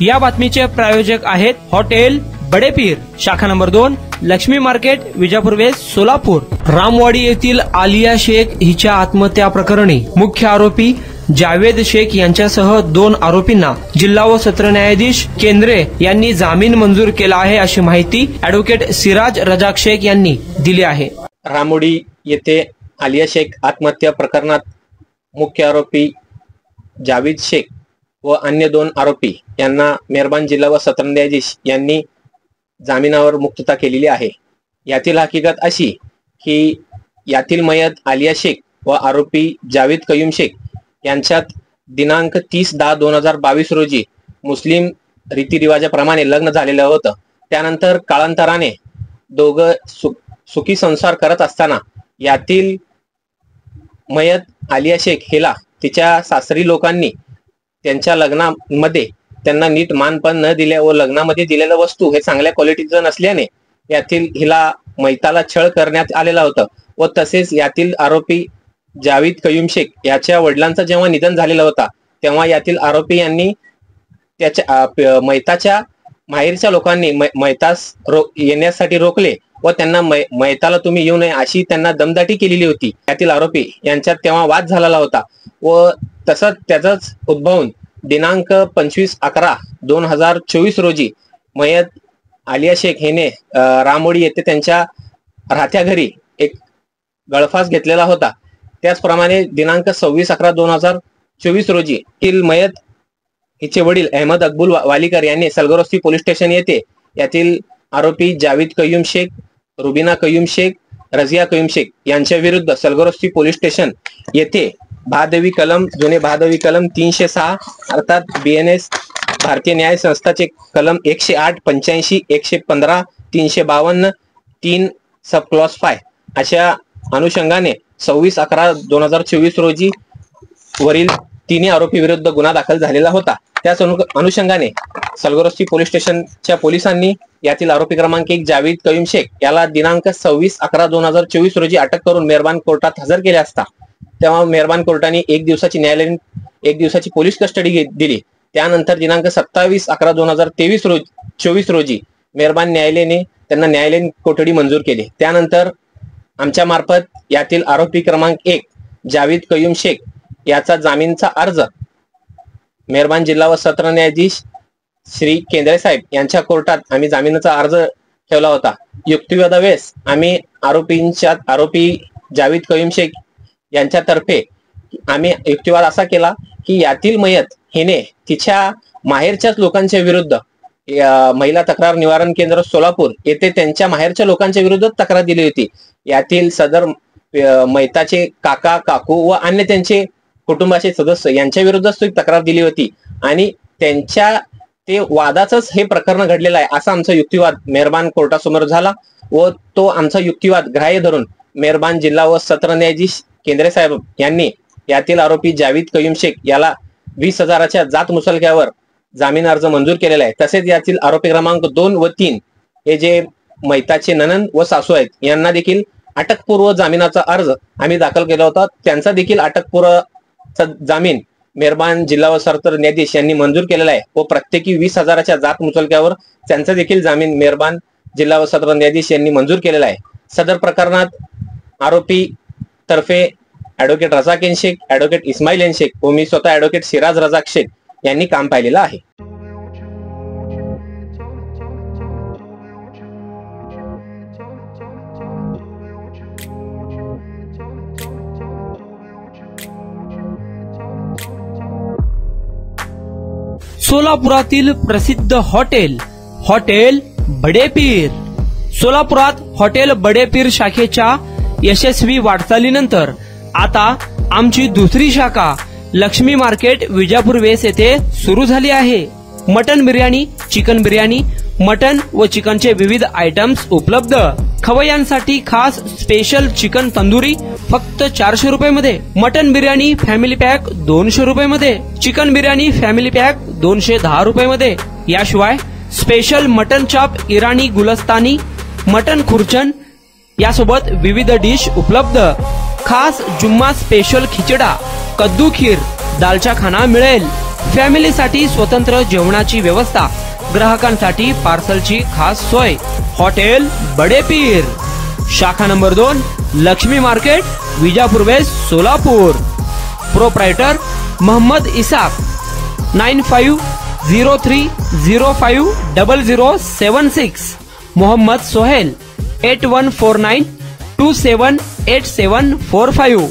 या बातमीचे प्रायोजक आहेत हॉटेल बडेपीर, शाखा number 2, Laxmi market, Vijapur west, Solapur. Ramwadi येथील आलिया शेख हिच्या आत्महत्या प्रकरणी मुख्य आरोपी जावेद शेख यांच्यासह 2 आरोपींना जिल्हा व सत्र न्यायाधीश केंद्रे यांनी जामीन मंजूर केला आहे, अशी माहिती ॲडव्होकेट सिराज रजाक शेख यांनी दिली आहे। रामवाडी येथे आलिया शेख आत्महत्या प्रकरणात मुख्य आरोपी जावेद शेख व अन्य 2 आरोपी यांना मेहरबान जिल्हा व सत्र न्यायाधीश यांनी जामिनावर मुक्तता केलेली आहे। यातील हकीकत अशी की यातील मयत आलिया शेख व आरोपी जावेद कयूम शेख यांच्यात दिनांक 30/10/2022 रोजी मुस्लिम रीतिरिवाजाप्रमाणे लग्न झालेलं होतं। त्यानंतर कालांतराने दोघं सुखी संसार करत असताना यातील मयत आलिया शेख हिला तिच्या सासरी लोकांनी त्यांच्या लग्नामध्ये त्यांना नीट मानपान न दिल्या व लग्नामध्ये दिलेल्या वस्तू हे चांगल्या क्वालिटीचं नसल्याने यातील हिला मैताला छळ करण्यात आलेला होता व तसेच यातील आरोपी जावेद कयूम शेख याच्या वडिलांचं जेव्हा निधन झालेलं होता तेव्हा यातील आरोपी यांनी त्याच्या मैताच्या माहेरच्या लोकांनी मैतास येण्यासाठी रोखले व त्यांना मैताला तुम्ही येऊ नये अशी त्यांना दमदाटी केलेली होती। यातील आरोपी यांच्यात तेव्हा वाद झालेला होता व तसंच त्याचाच उद्भवून दिनांक 25/11/2024 रोजी मयत आलिया शेख हिने रामवाडी येथे त्यांच्या राहत्या घरी एक गळफास घेतलेला होता। त्याचप्रमाणे दिनांक 26/11/2024 रोजी तील मयत हिचे वडील अहमद अकबुल वालीकर यांनी सलगरवस्ती पोलीस स्टेशन येथे यातील आरोपी जावेद कयूम शेख, रुबीना कयूम शेख, रजिया कयूम शेख यांच्या विरुद्ध सलगरवस्ती पोलीस स्टेशन येथे भादवी कलम 306 अर्थात BNS भारतीय न्याय संस्थाचे कलम 108, 85, 115, 352, 3 सब क्लॉज 5 अशा अनुषंगाने 26/11/2024 रोजी वरील 3 आरोपी विरुद्ध गुन्हा दाखल झालेला होता। त्याच अनुषंगाने सलगरवस्ती पोलीस स्टेशनच्या पोलिसांनी यातील आरोपी क्रमांक 1 जावेद कयूम शेख याला दिनांक 26/11/2024 रोजी अटक करून मेहरबान कोर्टात हजर केले असता तेव्हा मेहरबान कोर्टाने 1 दिवसाची पोलीस कस्टडी दिली। त्यानंतर दिनांक 27/11/2024 रोजी मेहरबान न्यायालयाने त्यांना न्यायालयीन कोठडी मंजूर केली। त्यानंतर आमच्या मार्फत यातील आरोपी क्रमांक 1 जावेद कयूम शेख याचा जामीनचा अर्ज मेहरबान जिल्हा व सत्र न्यायाधीश श्री केंद्रे साहेब यांच्या कोर्टात आम्ही जामिनाचा अर्ज ठेवला होता। युक्तिवादावेळेस आम्ही आरोपी जावेद कयूम शेख यांच्यातर्फे आम्ही युक्तिवाद असा केला की यातील मयत हिने तिच्या माहेरच्याच लोकांच्या विरुद्ध महिला तक्रार निवारण केंद्र सोलापूर येथे त्यांच्या माहेरच्या लोकांच्या विरुद्ध तक्रार दिली होती। यातील सदर मैताचे काका, काकू व अन्य त्यांचे कुटुंबाचे सदस्य यांच्या विरुद्ध तक्रार दिली होती आणि त्यांच्या ते वादाचंच हे प्रकरण घडलेलं आहे असा आमचा युक्तिवाद मेहरबान कोर्टासमोर झाला व तो आमचा युक्तिवाद ग्राह्य धरून मेहरबान जिल्हा व सत्र न्यायाधीश केंद्रे साहेब यांनी यातील आरोपी जावेद कयूम शेख याला 20,000च्या जात मुचलक्यावर जामीन अर्ज मंजूर केलेला आहे। तसेच यातील आरोपी क्रमांक 2 व 3 हे जे मैताचे ननंद व सासू आहेत यांना देखील अटकपूर्व जामिनाचा अर्ज आम्ही दाखल केला होता। त्यांचा देखील अटकपूर्व जामीन मेहरबान जिल्हा व सत्र न्यायाधीश यांनी मंजूर केलेला आहे व प्रत्येकी 20,000च्या जात मुचलक्यावर त्यांचा देखील जामीन मेहरबान जिल्हा व सत्र न्यायाधीश यांनी मंजूर केलेला आहे। सदर प्रकरणात आरोपी तर्फे ॲडव्होकेट रजाक शेख, ॲडव्होकेट इस्माईल शेख व मी स्वतः ॲडव्होकेट सिराज रजाक शेख यांनी काम पाहिलेलं आहे। सोलापुरातील प्रसिद्ध हॉटेल बडेपीर। सोलापुरात हॉटेल बडेपीर शाखेच्या यशस्वी वाटचालीनंतर आता आमची दुसरी शाखा लक्ष्मी मार्केट, विजापूर वेस्ट येथे सुरू झाली आहे। Mutton biryani, chicken biryani, mutton व चिकनचे विविध आयटम्स उपलब्ध। खवय्यांसाठी खास स्पेशल चिकन तंदुरी फक्त 400 रुपये मध्ये, मटन बिर्याणी फॅमिली पॅक 200 रुपये मध्ये, चिकन बिर्याणी फॅमिली पॅक 210 रुपये मध्ये। याशिवाय स्पेशल मटन चाप, इराणी गुलस्तानी, मटन खुर्चन यासोबत विविध डिश उपलब्ध। खास जुम्मा स्पेशल खिचडा, कद्दू खीर, दालचा खाना मिळेल। फॅमिलीसाठी स्वतंत्र जेवणाची व्यवस्था, ग्राहकांसाठी पार्सलची खास सोय. हॉटेल बडेपीर. शाखा number 2, Laxmi market, Vijapur west, Solapur. Proprietor Mohammed Isaq. 9503050076. Mohammed Sohail. 8149278745.